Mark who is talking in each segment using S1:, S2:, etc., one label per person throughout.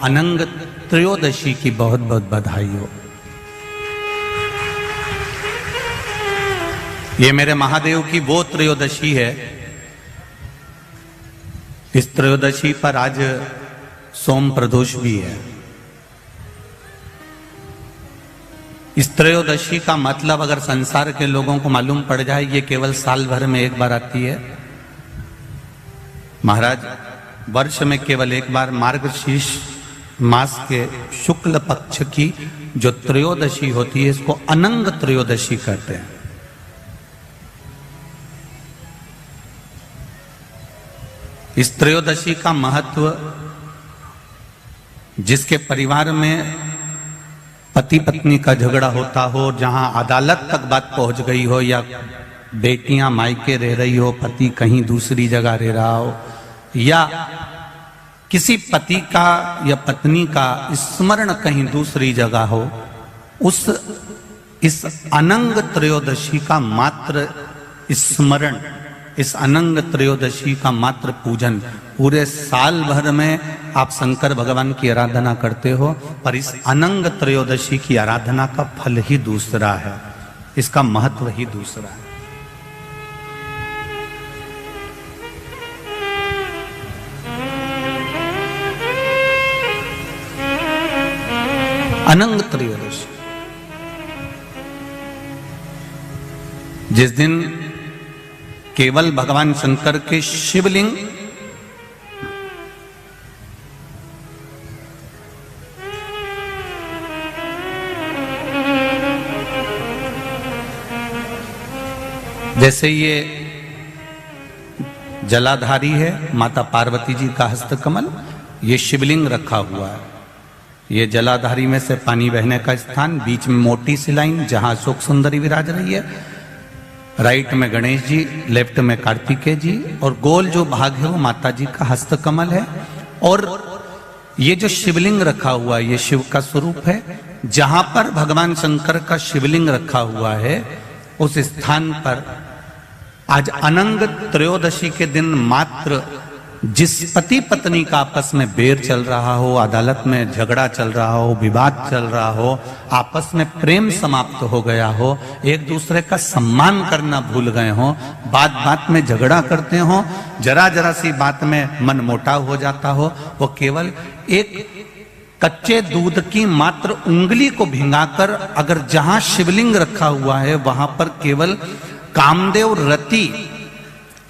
S1: अनंग त्रयोदशी की बहुत बहुत बधाई हो। ये मेरे महादेव की वो त्रयोदशी है। इस त्रयोदशी पर आज सोम प्रदोष भी है। इस त्रयोदशी का मतलब अगर संसार के लोगों को मालूम पड़ जाए, ये केवल साल भर में एक बार आती है। महाराज, वर्ष में केवल एक बार मार्गशीर्ष मास के शुक्ल पक्ष की जो त्रयोदशी होती है, इसको अनंग त्रयोदशी कहते हैं। इस त्रयोदशी का महत्व, जिसके परिवार में पति पत्नी का झगड़ा होता हो, जहां अदालत तक बात पहुंच गई हो, या बेटियां मायके रह रही हो, पति कहीं दूसरी जगह रह रहा हो, या किसी पति का या पत्नी का स्मरण कहीं दूसरी जगह हो, इस अनंग त्रयोदशी का मात्र स्मरण, इस अनंग त्रयोदशी का मात्र पूजन, पूरे साल भर में आप शंकर भगवान की आराधना करते हो, पर इस अनंग त्रयोदशी की आराधना का फल ही दूसरा है, इसका महत्व ही दूसरा है। अनंग त्रयोदशी, जिस दिन केवल भगवान शंकर के शिवलिंग जैसे ये जलाधारी है, माता पार्वती जी का हस्तकमल, ये शिवलिंग रखा हुआ है। ये जलाधारी में से पानी बहने का स्थान, बीच में मोटी सी लाइन जहां अशोक सुंदरी विराज रही है, राइट में गणेश जी, लेफ्ट में कार्तिकेय जी, और गोल जो भाग है वो माता जी का हस्तकमल है। और ये जो शिवलिंग रखा हुआ है, ये शिव का स्वरूप है। जहां पर भगवान शंकर का शिवलिंग रखा हुआ है, उस स्थान पर आज अनंग त्रयोदशी के दिन मात्र जिस पति पत्नी का आपस में बैर चल रहा हो, अदालत में झगड़ा चल रहा हो, विवाद चल रहा हो, आपस में प्रेम समाप्त हो गया हो, एक दूसरे का सम्मान करना भूल गए हो, बात बात में झगड़ा करते हो, जरा जरा सी बात में मन मोटाव हो जाता हो, वो केवल एक कच्चे दूध की मात्र उंगली को भिंगाकर, अगर जहां शिवलिंग रखा हुआ है वहां पर केवल कामदेव रति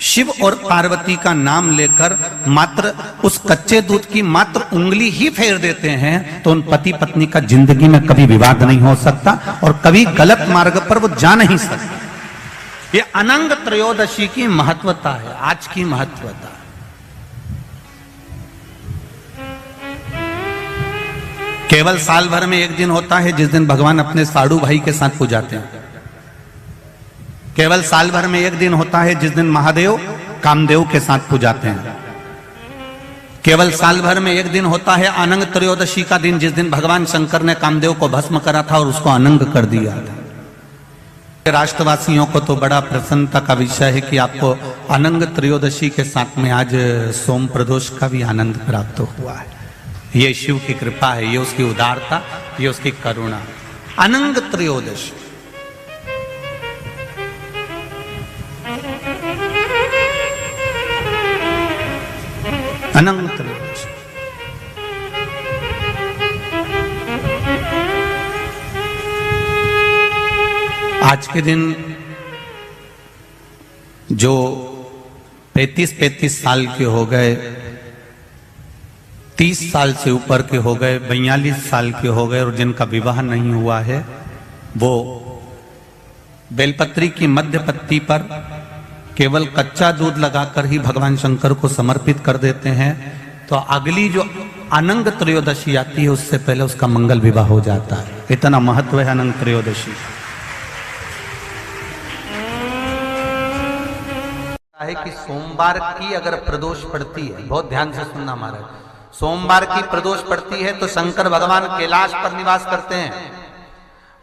S1: शिव और पार्वती का नाम लेकर मात्र उस कच्चे दूध की मात्र उंगली ही फेर देते हैं, तो उन पति पत्नी का जिंदगी में कभी विवाद नहीं हो सकता और कभी गलत मार्ग पर वो जा नहीं सकते। ये अनंग त्रयोदशी की महत्वता है, आज की महत्वता। केवल साल भर में एक दिन होता है जिस दिन भगवान अपने साड़ू भाई के साथ पूजाते हैं। केवल साल भर में एक दिन होता है जिस दिन महादेव कामदेव के साथ पूजाते हैं। केवल साल भर में एक दिन होता है अनंग त्रयोदशी का दिन, जिस दिन भगवान शंकर ने कामदेव को भस्म करा था और उसको अनंग कर दिया था। राष्ट्रवासियों को तो बड़ा प्रसन्नता का विषय है कि आपको अनंग त्रयोदशी के साथ में आज सोम प्रदोष का भी आनंद प्राप्त हुआ है। ये शिव की कृपा है, ये उसकी उदारता, ये उसकी करुणा। अनंग त्रयोदशी, अनंग त्रयोदशी। आज के दिन जो 35 साल के हो गए, 30 साल से ऊपर के हो गए, 42 साल के हो गए और जिनका विवाह नहीं हुआ है, वो बेलपत्री की मध्य पत्ती पर केवल कच्चा दूध लगाकर ही भगवान शंकर को समर्पित कर देते हैं, तो अगली जो अनंग त्रयोदशी आती है उससे पहले उसका मंगल विवाह हो जाता है। इतना महत्व है अनंग त्रयोदशी है कि सोमवार की अगर प्रदोष पड़ती है, बहुत ध्यान से सुनना महाराज, सोमवार की प्रदोष पड़ती है तो शंकर भगवान कैलाश पर निवास करते हैं।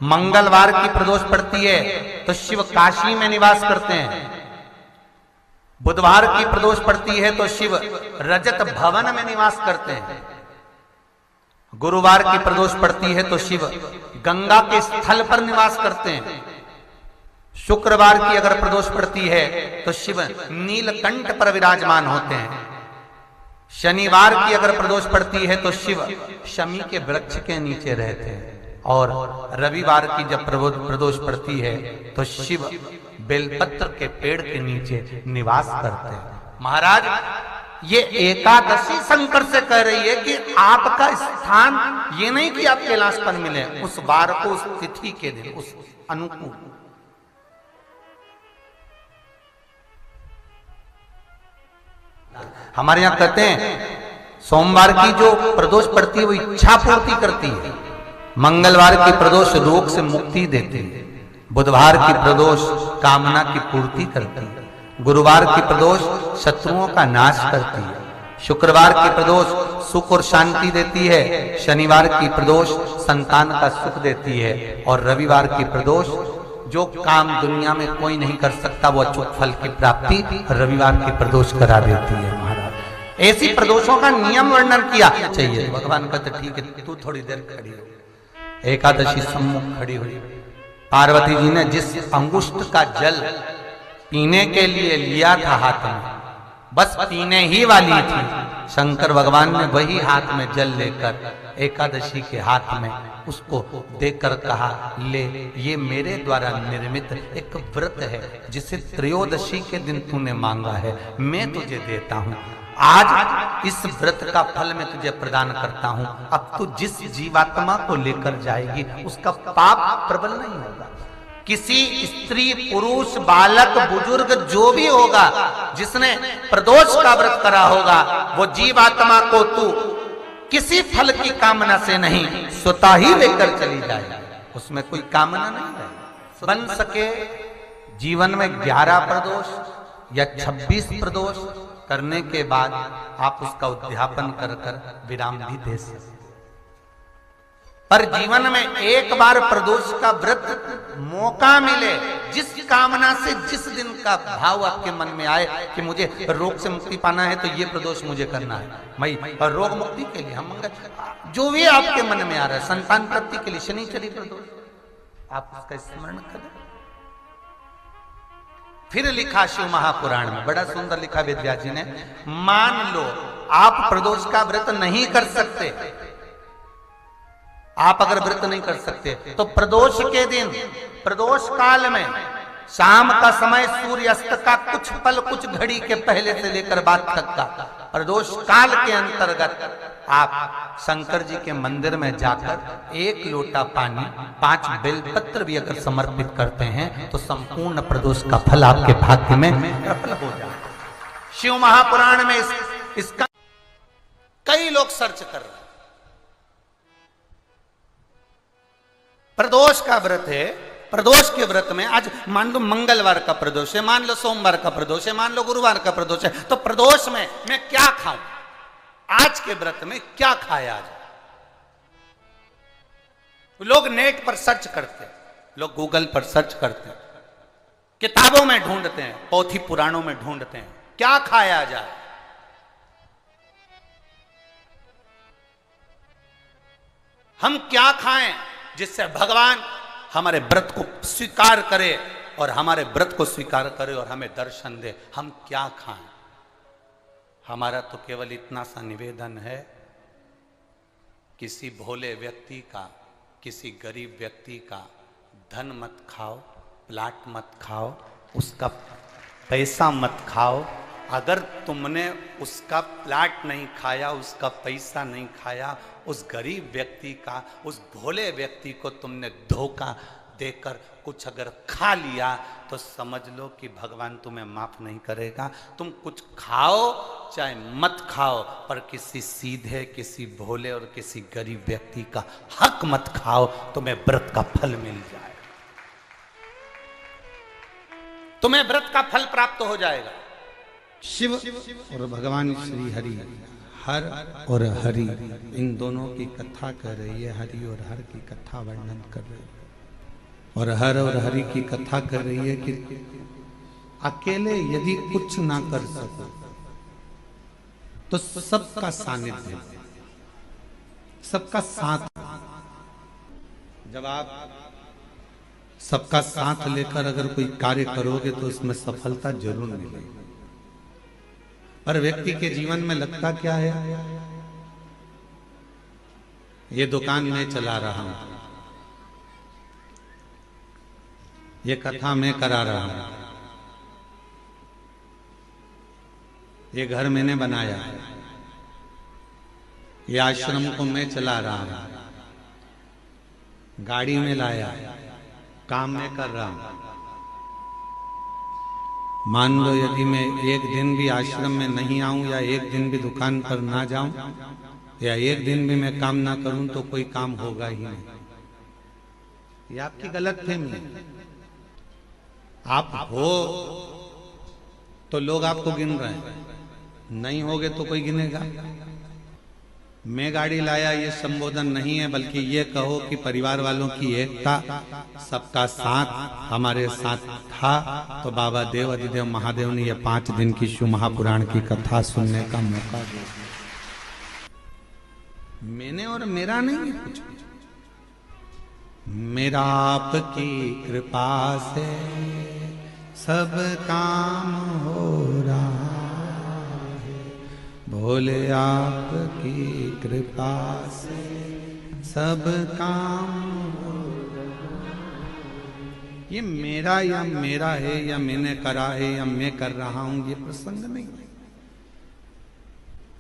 S1: मंगलवार की प्रदोष पड़ती है तो शिव काशी में निवास करते हैं। बुधवार की प्रदोष पड़ती है तो शिव रजत भवन में निवास करते हैं। गुरुवार की प्रदोष पड़ती है तो शिव गंगा के स्थल पर निवास करते हैं। शुक्रवार की अगर प्रदोष पड़ती है तो शिव नीलकंठ पर विराजमान होते हैं। शनिवार की अगर प्रदोष पड़ती है तो शिव शमी के वृक्ष के नीचे रहते हैं। और रविवार की जब प्रदोष पड़ती है तो शिव बेलपत्र के पेड़ के नीचे निवास करते हैं। महाराज, ये एकादशी शंकर से कह रही है कि आपका स्थान ये नहीं कि आप कैलाश पर मिले, उस वार को, उस तिथि के दिन, उस अनुकूल। हमारे यहां कहते हैं सोमवार की जो प्रदोष पड़ती है वो इच्छा पूर्ति करती है, मंगलवार की प्रदोष रोग से मुक्ति देती है, बुधवार की प्रदोष कामना की पूर्ति करती है, गुरुवार की प्रदोष शत्रुओं का नाश करती है, शुक्रवार की प्रदोष सुख और शांति देती है, शनिवार की प्रदोष संतान का सुख देती है, और रविवार की प्रदोष जो काम दुनिया में कोई नहीं कर सकता वो अचूक फल की प्राप्ति रविवार की प्रदोष करा देती है। महाराज, ऐसी प्रदोषों का नियम वर्णन किया चाहिए। भगवान कहते ठीक है, तू थोड़ी देर खड़ी हो। एकादशी सम्मुख खड़ी हुई, पार्वती जी ने जिस अंगुष्ठ का जल पीने के लिए लिया था हाथ में, बस पीने ही वाली थी, शंकर भगवान ने वही हाथ में जल लेकर एकादशी के हाथ में उसको देकर कहा, ले, ये मेरे द्वारा निर्मित एक व्रत है जिसे त्रयोदशी के दिन तूने मांगा है, मैं तुझे देता हूं। आज इस व्रत का फल मैं तुझे प्रदान करता हूं। अब तू जिस जीवात्मा को लेकर जाएगी उसका पाप प्रबल नहीं होगा। किसी स्त्री, पुरुष, बालक, बुजुर्ग जो भी होगा जिसने प्रदोष का व्रत करा होगा, वो जीवात्मा को तू किसी फल की कामना से नहीं, स्वतः ही लेकर चली जाए, उसमें कोई कामना नहीं है। बन सके जीवन में 11 प्रदोष या 26 प्रदोष करने के बाद आप उसका उद्यापन कर विराम भी दे सकते, पर जीवन में एक बार प्रदोष का व्रत मौका मिले, जिस कामना से, जिस दिन का भाव आपके मन में आए कि मुझे रोग से मुक्ति पाना है तो ये प्रदोष मुझे करना है, मैं रोग मुक्ति के लिए, हम मंगल, जो भी आपके मन में आ रहा है, संतान प्राप्ति के लिए शनिचरी प्रदोष, आप उसका स्मरण करें। फिर लिखा शिव महापुराण में, बड़ा सुंदर लिखा वेद व्यास जी ने, मान लो आप प्रदोष का व्रत नहीं कर सकते, आप अगर व्रत नहीं कर सकते तो प्रदोष के दिन, प्रदोष काल में शाम का समय, सूर्यास्त का कुछ पल, कुछ घड़ी के पहले से लेकर बाद तक का प्रदोष काल के अंतर्गत आप शंकर जी के मंदिर में जाकर 1 लोटा पानी, 5 बेलपत्र भी अगर समर्पित करते हैं तो संपूर्ण प्रदोष का फल आपके भाग्य में प्रबल हो जाए। शिव महापुराण में इसका कई लोग सर्च कर रहे हैं। प्रदोष का व्रत है, प्रदोष के व्रत में आज मान लो मंगलवार का प्रदोष है, मान लो सोमवार का प्रदोष है, मान लो गुरुवार का प्रदोष है, तो प्रदोष में मैं क्या खाऊं, आज के व्रत में क्या खाया जाए। लोग नेट पर सर्च करते हैं, लोग गूगल पर सर्च करते हैं, किताबों में ढूंढते हैं, पोथी पुराणों में ढूंढते हैं, क्या खाया जाए। हम क्या खाएं जिससे भगवान हमारे व्रत को स्वीकार करे और हमारे व्रत को स्वीकार करे और हमें दर्शन दे। हम क्या खाएं? हमारा तो केवल इतना सा निवेदन है, किसी भोले व्यक्ति का, किसी गरीब व्यक्ति का धन मत खाओ, प्लाट मत खाओ, उसका पैसा मत खाओ। अगर तुमने उसका प्लाट नहीं खाया, उसका पैसा नहीं खाया, उस गरीब व्यक्ति का, उस भोले व्यक्ति को तुमने धोखा देकर कुछ अगर खा लिया तो समझ लो कि भगवान तुम्हें माफ नहीं करेगा। तुम कुछ खाओ चाहे मत खाओ, पर किसी सीधे, किसी भोले और किसी गरीब व्यक्ति का हक मत खाओ, तुम्हें व्रत का फल मिल जाए, तुम्हें व्रत का फल प्राप्त हो जाएगा। शिव और भगवान श्री हरि, हर और हरि, इन दोनों की कथा कर रही है। हरि और हर की कथा वर्णन कर रही है, और हर और हरि की कथा कर रही है कि अकेले यदि कुछ ना कर सको तो सबका सानिध्य, सबका साथ। जब आप सबका साथ लेकर अगर कोई कार्य करोगे तो उसमें सफलता जरूर मिलेगी। पर व्यक्ति के जीवन में लगता क्या है, ये दुकान मैं चला रहा हूं, ये कथा मैं करा रहा हूं, ये घर मैंने बनाया, ये आश्रम को मैं चला रहा हूं, गाड़ी में लाया, काम में कर रहा हूं। मान लो यदि मैं एक दिन भी आश्रम में नहीं आऊं या एक दिन भी दुकान पर ना जाऊं या एक दिन भी मैं काम ना करूं तो कोई काम होगा ही नहीं। ये आपकी गलतफहमी है। आप हो तो लोग आपको गिन रहे हैं, नहीं होगे तो कोई गिनेगा। मैं गाड़ी लाया ये संबोधन नहीं है, बल्कि ये कहो कि परिवार वालों की एकता, सबका साथ हमारे साथ था। तो बाबा देव अधिदेव महादेव ने ये 5 दिन की शिव महापुराण की कथा सुनने का मौका दिया। मैंने और मेरा नहीं है कुछ, मेरा आपकी कृपा से सब काम हो रहा, भोले आपकी कृपा से सब काम हो रहा। ये मेरा है या मैंने करा है या मैं कर रहा हूं, ये प्रसंग नहीं है।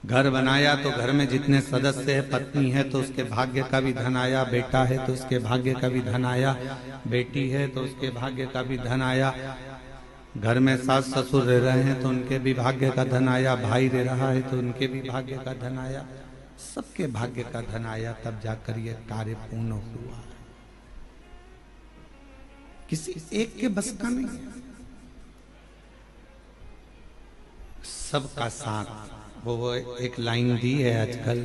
S1: घर बनाया तो घर में जितने सदस्य है, पत्नी है तो उसके भाग्य का भी धन आया, बेटा है तो उसके भाग्य का भी धन आया, बेटी है तो उसके भाग्य का भी धन आया, घर में सास ससुर रह रहे हैं तो उनके भी भाग्य का धन आया, भाई रह रहा है तो उनके भी भाग्य का धन आया, सबके भाग्य का धन आया, तब जाकर ये कार्य पूर्ण हुआ। किसी एक के बस का नहीं है, सबका साथ। वो एक लाइन दी है आजकल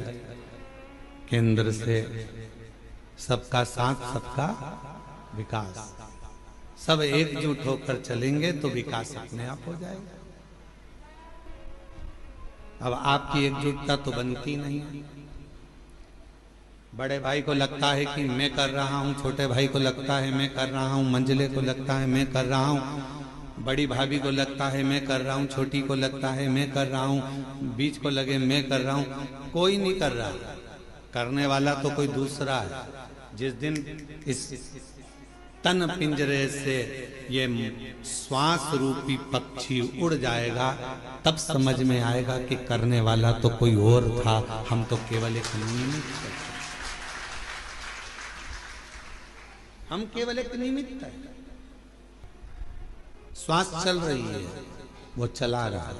S1: केंद्र से, सबका साथ सबका विकास। सब एकजुट होकर चलेंगे तो विकास अपने आप हो जाएगा। अब आपकी एकजुटता तो बनती नहीं है। बड़े भाई को लगता है कि मैं कर रहा हूं, छोटे भाई को लगता है मैं कर रहा हूं, मंझले को लगता है मैं कर रहा हूं, बड़ी भाभी को लगता है मैं कर रहा हूं, छोटी को लगता है मैं कर रहा हूं, बीच को लगे मैं कर रहा हूं। कोई नहीं कर रहा, करने वाला तो कोई दूसरा है। जिस दिन इस तन पिंजरे से ये श्वास रूपी पक्षी उड़ जाएगा, तब समझ में आएगा कि करने वाला तो कोई और था, हम तो केवल एक निमित्त थे। हम केवल एक निमित्त है। श्वास चल रही है, वो चला रहा है।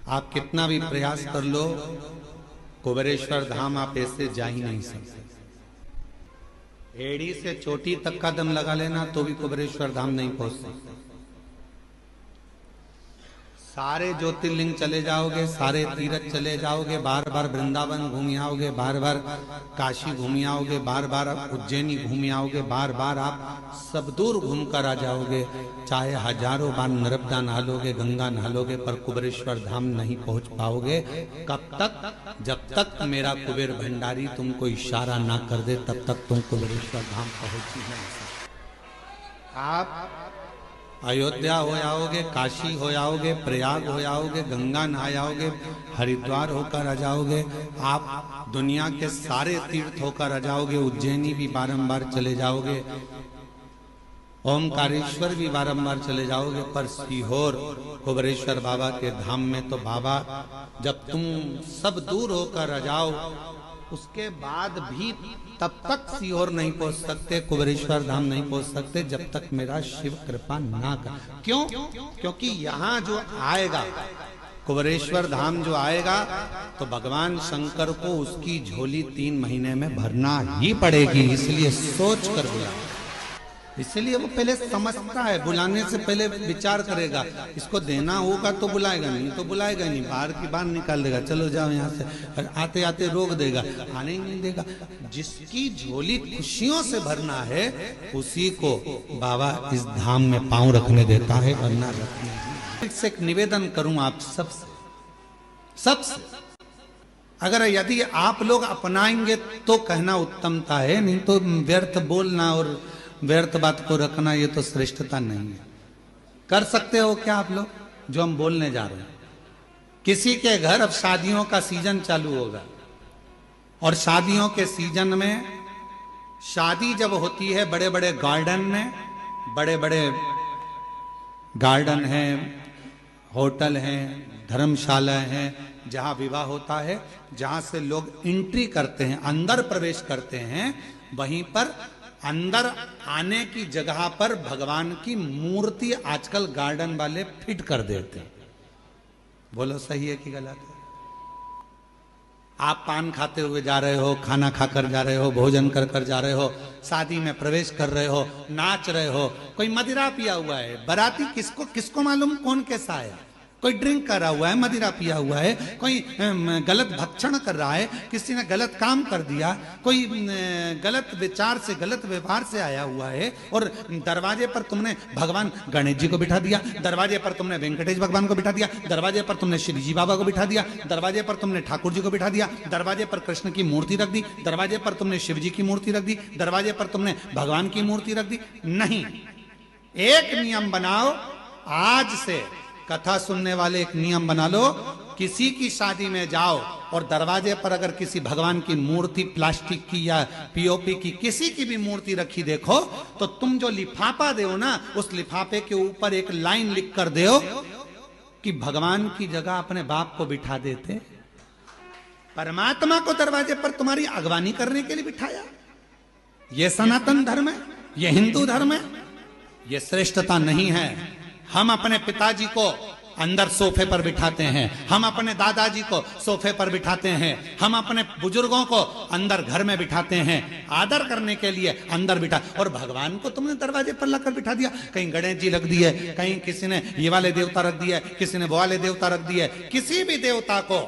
S1: आप कितना भी प्रयास कर लो, कुबेरेश्वर धाम आप ऐसे जा ही नहीं सकते। एड़ी से चोटी तक का दम लगा लेना तो भी कुबेरेश्वर धाम नहीं पहुंच सकते। सारे ज्योतिर्लिंग चले जाओगे, सारे तीर्थ चले जाओगे, बार बार वृंदावन घूम आओगे, बार बार काशी घूम आओगे, बार बार उज्जैनी घूम आओगे, बार बार आप सब दूर घूम कर आ जाओगे, चाहे हजारों बार नर्मदा नहा लोगे, गंगा नहा लोगे, पर कुबेरेश्वर धाम नहीं पहुंच पाओगे। कब तक? जब तक मेरा कुबेर भंडारी तुमको इशारा ना कर दे, तब तक तुम कुबेरेश्वर धाम पहुंच ही नहीं सकते। आप अयोध्या हो आओगे, काशी हो आओगे, प्रयाग हो आओगे, गंगा नहा आओगे, हरिद्वार होकर आ जाओगे, आप दुनिया के सारे तीर्थ होकर आ जाओगे, उज्जैनी भी बारंबार चले जाओगे, ओमकारेश्वर भी बारंबार चले जाओगे, पर सीहोर कुबेरेश्वर बाबा के धाम में तो बाबा जब तुम सब दूर होकर आ जाओ, उसके बाद भी तब तक सीहोर नहीं पहुंच सकते, कुबेरेश्वर धाम नहीं पहुंच सकते, जब तक मेरा शिव कृपा ना कर। क्यों? क्योंकि यहाँ जो आएगा, कुबेरेश्वर धाम जो आएगा, तो भगवान शंकर को उसकी झोली 3 महीने में भरना ही पड़ेगी। इसलिए सोच कर बुला, इसलिए वो पहले समझता है, बुलाने से पहले विचार करेगा, इसको देना होगा तो बुलाएगा, नहीं तो बुलाएगा नहीं, बाहर की बाहर निकाल देगा, चलो जाओ यहाँ से, आते आते रोक देगा, आने ही नहीं देगा। जिसकी झोली खुशियों से भरना है, उसी को बाबा इस धाम में पांव रखने देता है, वरना रखने नहीं। एक निवेदन करूं आप सबसे, अगर यदि आप लोग अपनाएंगे तो कहना उत्तमता है, नहीं तो व्यर्थ बोलना और व्यर्थ बात को रखना ये तो श्रेष्ठता नहीं है। कर सकते हो क्या आप लोग जो हम बोलने जा रहे हैं? किसी के घर अब शादियों का सीजन चालू होगा और शादियों के सीजन में शादी जब होती है बड़े बड़े गार्डन में, बड़े बड़े गार्डन हैं, होटल हैं, धर्मशाला हैं, जहां विवाह होता है, जहां से लोग एंट्री करते हैं, अंदर प्रवेश करते हैं, वहीं पर अंदर आने की जगह पर भगवान की मूर्ति आजकल गार्डन वाले फिट कर देते हैं। बोलो सही है कि गलत है? आप पान खाते हुए जा रहे हो, खाना खाकर जा रहे हो, भोजन कर कर जा रहे हो, शादी में प्रवेश कर रहे हो, नाच रहे हो, कोई मदिरा पिया हुआ है, बाराती किसको मालूम कौन कैसा आया, कोई ड्रिंक करा हुआ है, मदिरा पिया हुआ है, कोई गलत भक्षण कर रहा है, किसी ने गलत काम कर दिया, कोई गलत विचार से गलत व्यवहार से आया हुआ है, और दरवाजे पर तुमने भगवान गणेश जी को बिठा दिया, दरवाजे पर तुमने वेंकटेश भगवान को बिठा दिया, दरवाजे पर तुमने श्री जी बाबा को बिठा दिया, दरवाजे पर तुमने ठाकुर जी को बिठा दिया, दरवाजे पर कृष्ण की मूर्ति रख दी, दरवाजे पर तुमने शिव जी की मूर्ति रख दी, दरवाजे पर तुमने भगवान की मूर्ति रख दी। नहीं, एक नियम बनाओ, आज से कथा सुनने वाले एक नियम बना लो, किसी की शादी में जाओ और दरवाजे पर अगर किसी भगवान की मूर्ति प्लास्टिक की या पीओपी की किसी की भी मूर्ति रखी देखो, तो तुम जो लिफाफा दो ना, उस लिफाफे के ऊपर एक लाइन लिख कर दो कि भगवान की जगह अपने बाप को बिठा देते, परमात्मा को दरवाजे पर तुम्हारी अगवानी करने के लिए बिठाया। यह सनातन धर्म है, यह हिंदू धर्म है, यह श्रेष्ठता नहीं है। हम अपने पिताजी को अंदर सोफे पर बिठाते हैं, हम अपने दादाजी को सोफे पर बिठाते हैं, हम अपने बुजुर्गों को अंदर घर में बिठाते हैं, आदर करने के लिए अंदर बिठा, और भगवान को तुमने दरवाजे पर लाकर बिठा दिया। कहीं गणेश जी रख दिए, कहीं किसी ने ये वाले देवता रख दिए, किसी ने वो वाले देवता रख दिए। किसी भी देवता को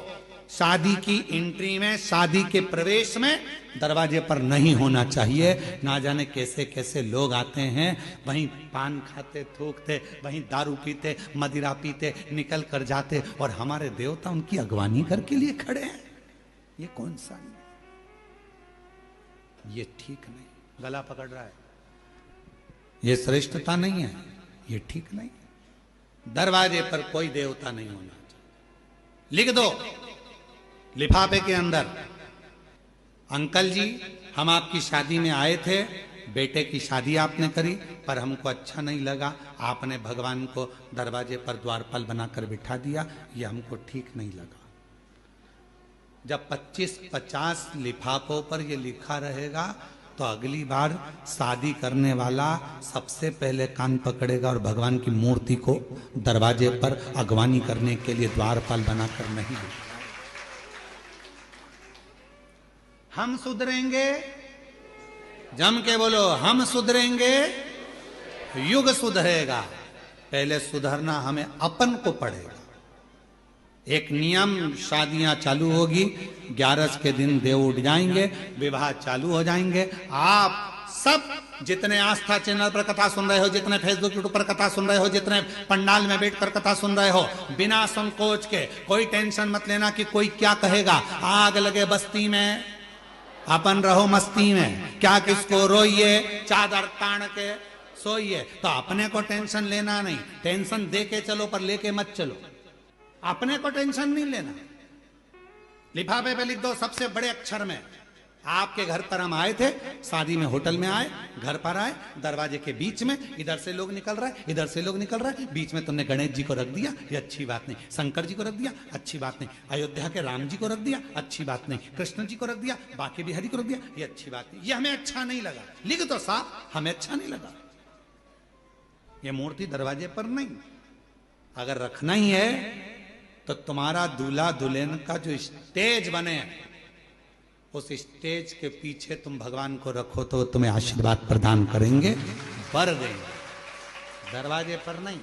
S1: शादी की एंट्री में, शादी के प्रवेश में दरवाजे पर नहीं होना चाहिए। ना जाने कैसे कैसे लोग आते हैं, वहीं पान खाते, थूकते, वहीं दारू पीते, मदिरा पीते, निकल कर जाते, और हमारे देवता उनकी अगवानी करके लिए खड़े हैं। ये कौन सा है? ये ठीक नहीं, गला पकड़ रहा है, ये श्रेष्ठता नहीं है, ये ठीक नहीं। दरवाजे पर कोई देवता नहीं होना चाहिए। लिख दो लिफाफे के अंदर, अंकल जी हम आपकी शादी में आए थे, बेटे की शादी आपने करी, पर हमको अच्छा नहीं लगा, आपने भगवान को दरवाजे पर द्वारपाल बनाकर बिठा दिया, ये हमको ठीक नहीं लगा। जब 25-50 लिफाफों पर ये लिखा रहेगा, तो अगली बार शादी करने वाला सबसे पहले कान पकड़ेगा और भगवान की मूर्ति को दरवाजे पर अगवानी करने के लिए द्वारपाल बनाकर नहीं बिठाएगा। हम सुधरेंगे, जम के बोलो, हम सुधरेंगे, युग सुधरेगा। पहले सुधरना हमें अपन को पड़ेगा। एक नियम, शादियां चालू होगी, 11 के दिन देव उठ जाएंगे, विवाह चालू हो जाएंगे। आप सब जितने आस्था चैनल पर कथा सुन रहे हो, जितने फेसबुक यूट्यूब पर कथा सुन रहे हो, जितने पंडाल में बैठकर कथा सुन रहे हो, बिना संकोच के, कोई टेंशन मत लेना कि कोई क्या कहेगा। आग लगे बस्ती में, अपन रहो मस्ती में, क्या किसको रोइए, चादर तान के सोइए। तो अपने को टेंशन लेना नहीं, टेंशन दे के चलो पर लेके मत चलो। अपने को टेंशन नहीं लेना। लिफाफे पे लिख दो सबसे बड़े अक्षर में, आपके घर पर हम आए थे, शादी में होटल में आए, घर पर आए, दरवाजे के बीच में, इधर से लोग निकल रहा है, इधर से लोग निकल रहा है, बीच में तुमने गणेश जी को रख दिया, ये अच्छी बात नहीं। शंकर जी को रख दिया, अच्छी बात नहीं। अयोध्या के राम जी को रख दिया, अच्छी बात नहीं। कृष्ण जी को रख दिया, बाकी बिहारी को रख दिया, ये अच्छी बात नहीं। ये हमें अच्छा नहीं लगा। लिख दो साहब, हमें अच्छा नहीं लगा। ये मूर्ति दरवाजे पर नहीं। अगर रखना ही है तो तुम्हारा दूल्हा दुल्हन का जो स्टेज बने, उस स्टेज के पीछे तुम भगवान को रखो तो तुम्हें आशीर्वाद प्रदान करेंगे, वर देंगे, दरवाजे पर नहीं।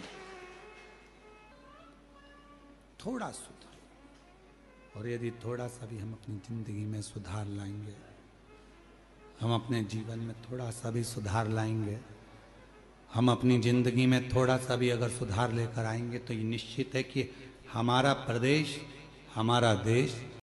S1: थोड़ा सुधार, और यदि थोड़ा सा भी हम अपनी जिंदगी में सुधार लाएंगे, हम अपने जीवन में थोड़ा सा भी सुधार लाएंगे, हम अपनी जिंदगी में थोड़ा सा भी अगर सुधार लेकर आएंगे, तो ये निश्चित है कि हमारा प्रदेश, हमारा देश